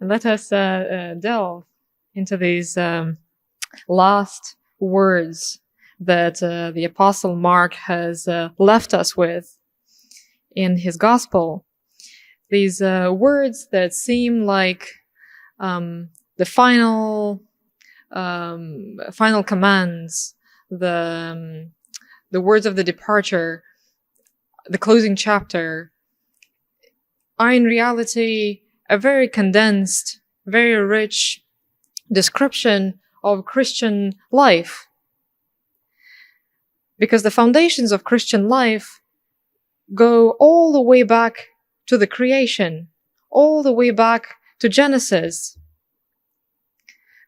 And let us delve into these last words that the Apostle Mark has left us with in his Gospel. These words that seem like the final commands, the words of the departure, the closing chapter, are in reality a very condensed, very rich description of Christian life. Because the foundations of Christian life go all the way back to the creation, all the way back to Genesis.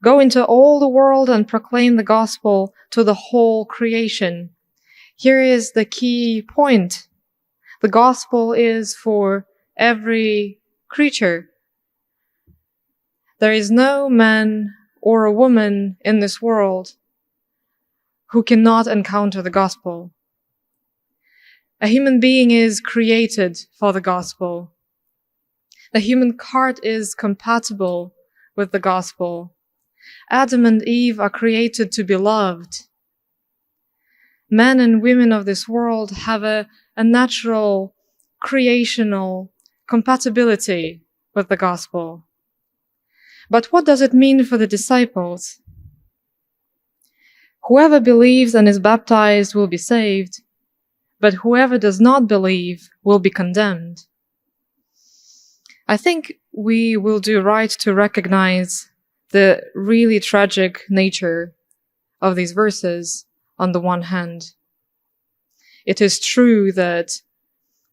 Go into all the world and proclaim the gospel to the whole creation. Here is the key point. The gospel is for every creature. There is no man or a woman in this world who cannot encounter the gospel. A human being is created for the gospel. The human heart is compatible with the gospel. Adam and Eve are created to be loved. Men and women of this world have a natural, creational compatibility with the gospel. But what does it mean for the disciples? Whoever believes and is baptized will be saved, but whoever does not believe will be condemned. I think we will do right to recognize the really tragic nature of these verses on the one hand. It is true that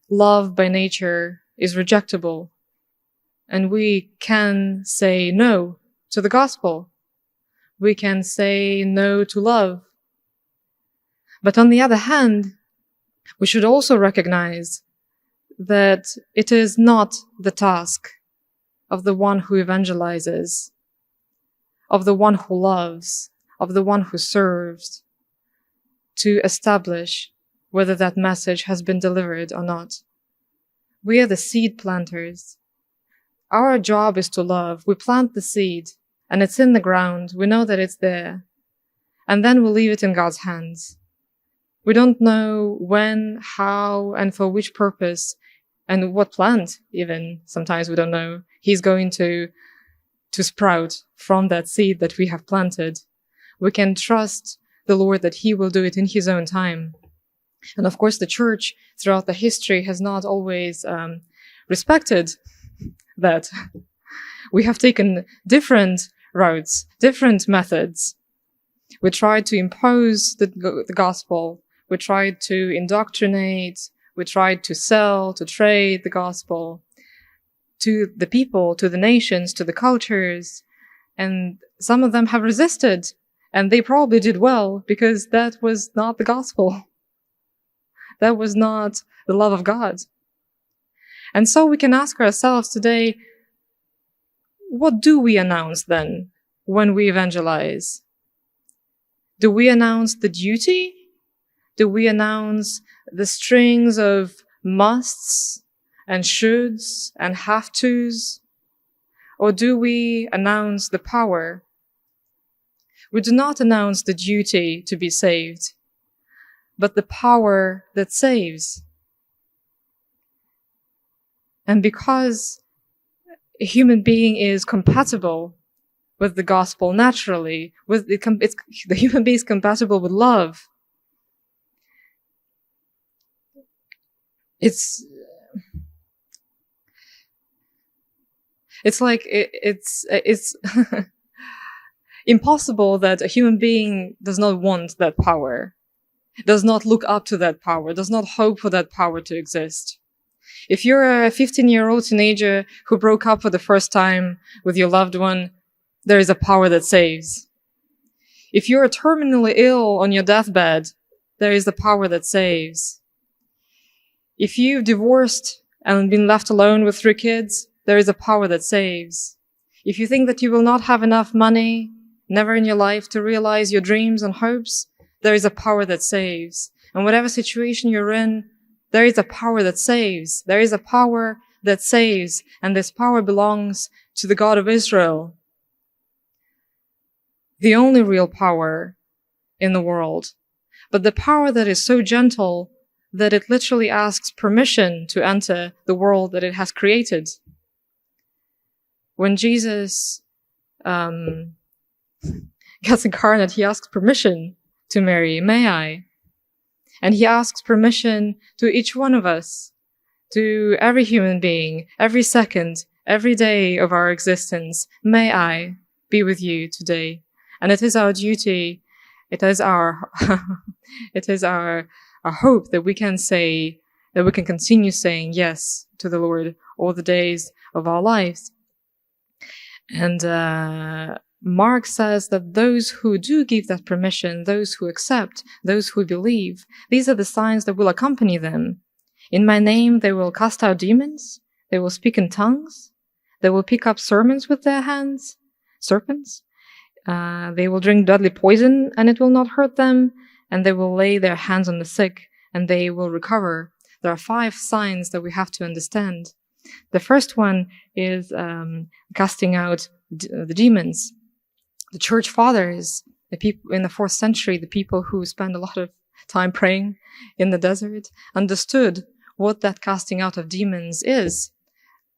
love by nature is rejectable, and we can say no to the gospel. We can say no to love. But on the other hand, we should also recognize that it is not the task of the one who evangelizes, of the one who loves, of the one who serves, to establish whether that message has been delivered or not. We are the seed planters. Our job is to love. We plant the seed, and it's in the ground. We know that it's there. And then we leave it in God's hands. We don't know when, how, and for which purpose, and what plant, even, sometimes we don't know, He's going to sprout from that seed that we have planted. We can trust the Lord that He will do it in His own time. And of course, the church throughout the history has not always respected that. We have taken different routes, different methods. We tried to impose the gospel. We tried to indoctrinate. We tried to sell, to trade the gospel to the people, to the nations, to the cultures. And some of them have resisted. And they probably did well, because that was not the gospel. That was not the love of God. And so we can ask ourselves today, what do we announce then when we evangelize? Do we announce the duty? Do we announce the strings of musts and shoulds and have tos? Or do we announce the power? We do not announce the duty to be saved, but the power that saves. And because a human being is compatible with the gospel naturally, the human being is compatible with love. It's impossible that a human being does not want that power, does not look up to that power, does not hope for that power to exist. If you're a 15-year-old teenager who broke up for the first time with your loved one, there is a power that saves. If you're terminally ill on your deathbed, there is the power that saves. If you've divorced and been left alone with 3 kids, there is a power that saves. If you think that you will not have enough money, never in your life, to realize your dreams and hopes, there is a power that saves. And whatever situation you're in, there is a power that saves. There is a power that saves, and this power belongs to the God of Israel, the only real power in the world, but the power that is so gentle that it literally asks permission to enter the world that it has created. When Jesus gets incarnate, he asks permission to Mary, may I? And he asks permission to each one of us, to every human being, every second, every day of our existence. May I be with you today? And it is our duty, it is our, it is our hope that we can say, that we can continue saying yes to the Lord all the days of our lives. And Mark says that those who do give that permission, those who accept, those who believe, these are the signs that will accompany them. In my name, they will cast out demons, they will speak in tongues, they will pick up serpents with their hands, they will drink deadly poison and it will not hurt them, and they will lay their hands on the sick and they will recover. There are 5 signs that we have to understand. The first one is casting out the demons. The church fathers, the people in the 4th century, the people who spend a lot of time praying in the desert, understood what that casting out of demons is.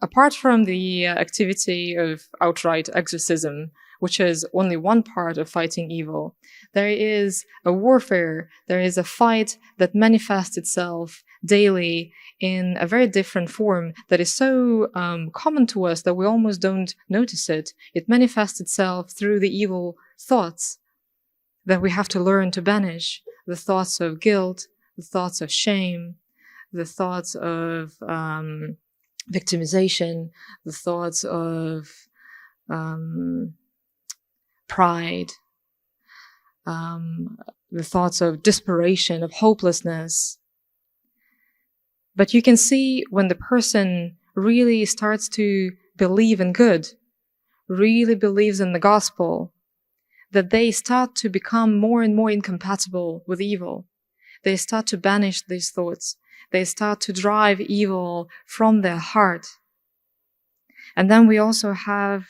Apart from the activity of outright exorcism, which is only one part of fighting evil, there is a warfare, there is a fight that manifests itself daily in a very different form that is so common to us that we almost don't notice it. It manifests itself through the evil thoughts that we have to learn to banish. The thoughts of guilt, the thoughts of shame, the thoughts of victimization, the thoughts of pride, the thoughts of desperation, of hopelessness. But you can see when the person really starts to believe in good, really believes in the gospel, that they start to become more and more incompatible with evil. They start to banish these thoughts. They start to drive evil from their heart. And then we also have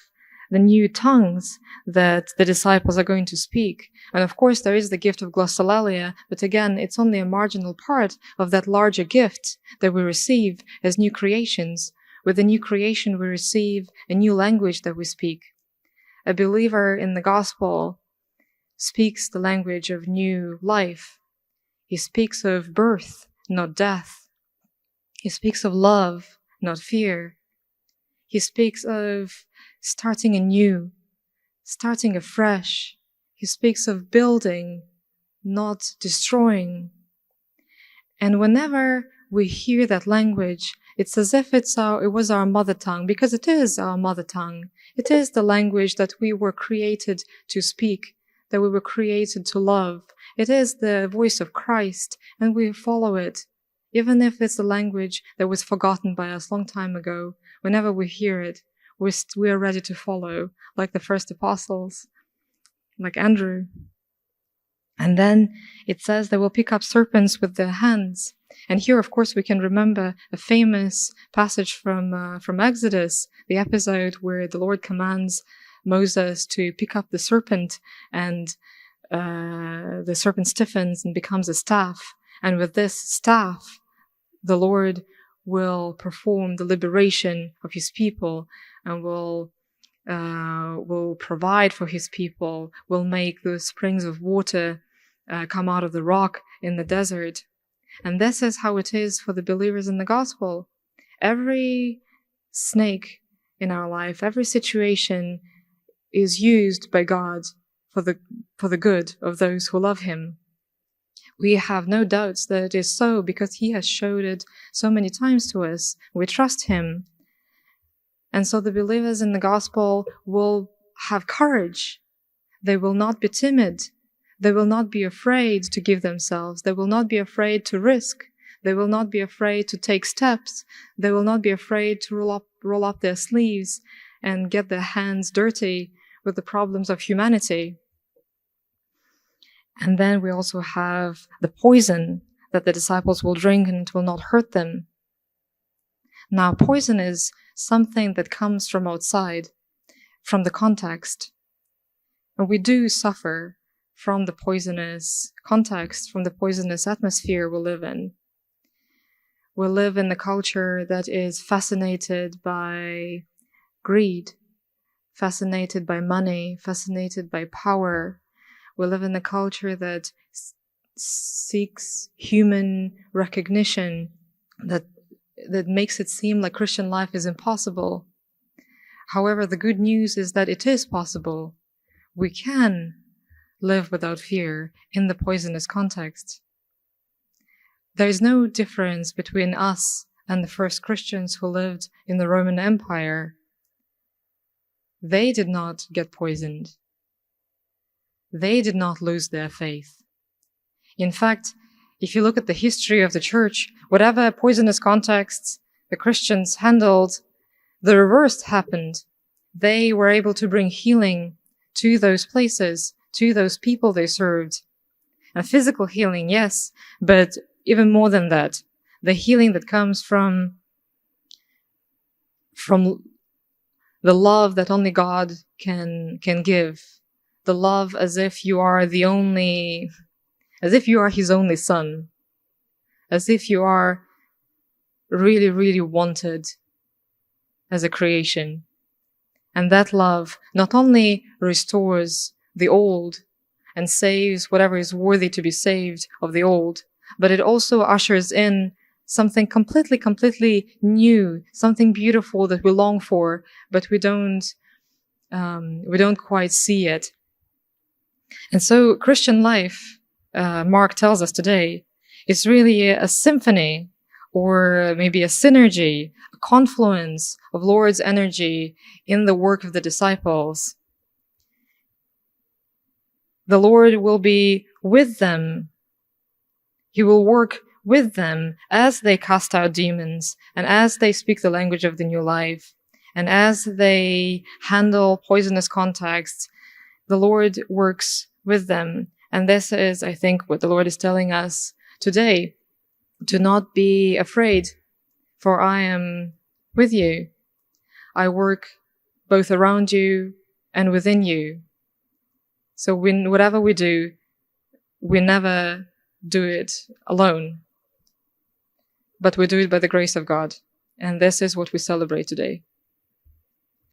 the new tongues that the disciples are going to speak. And of course, there is the gift of glossolalia, but again, it's only a marginal part of that larger gift that we receive as new creations. With the new creation, we receive a new language that we speak. A believer in the gospel speaks the language of new life. He speaks of birth, not death. He speaks of love, not fear. He speaks of starting anew, starting afresh. He speaks of building, not destroying. And whenever we hear that language, it's as if it was our mother tongue, because it is our mother tongue. It is the language that we were created to speak, that we were created to love. It is the voice of Christ, and we follow it. Even if it's a language that was forgotten by us long time ago, whenever we hear it, we are ready to follow, like the first apostles, like Andrew. And then it says they will pick up serpents with their hands. And here, of course, we can remember a famous passage from Exodus, the episode where the Lord commands Moses to pick up the serpent, and the serpent stiffens and becomes a staff. And with this staff, the Lord will perform the liberation of his people and will provide for his people, will make the springs of water come out of the rock in the desert. And this is how it is for the believers in the gospel. Every snake in our life, every situation is used by God for the good of those who love him. We have no doubts that it is so, because he has showed it so many times to us. We trust him. And so the believers in the gospel will have courage. They will not be timid. They will not be afraid to give themselves. They will not be afraid to risk. They will not be afraid to take steps. They will not be afraid to roll up their sleeves and get their hands dirty with the problems of humanity. And then we also have the poison that the disciples will drink and it will not hurt them. Now, poison is something that comes from outside, from the context. And we do suffer from the poisonous context, from the poisonous atmosphere we live in. We live in a culture that is fascinated by greed, fascinated by money, fascinated by power. We live in a culture that seeks human recognition, that makes it seem like Christian life is impossible. However, the good news is that it is possible. We can live without fear in the poisonous context. There is no difference between us and the first Christians who lived in the Roman Empire. They did not get poisoned. They did not lose their faith. In fact, if you look at the history of the church, whatever poisonous contexts the Christians handled, the reverse happened. They were able to bring healing to those places, to those people they served. And physical healing, yes, but even more than that, the healing that comes from the love that only God can give, the love as if you are His only son, as if you are really, really wanted as a creation. And that love not only restores the old and saves whatever is worthy to be saved of the old, but it also ushers in something completely new, something beautiful that we long for, but we don't quite see it. And so Christian life, Mark tells us today, is really a symphony, or maybe a synergy, a confluence of Lord's energy in the work of the disciples. The Lord will be with them. He will work with them as they cast out demons and as they speak the language of the new life and as they handle poisonous contexts. The Lord works with them. And this is, I think, what the Lord is telling us today. Do not be afraid, for I am with you. I work both around you and within you. So whatever we do, we never do it alone, but we do it by the grace of God. And this is what we celebrate today.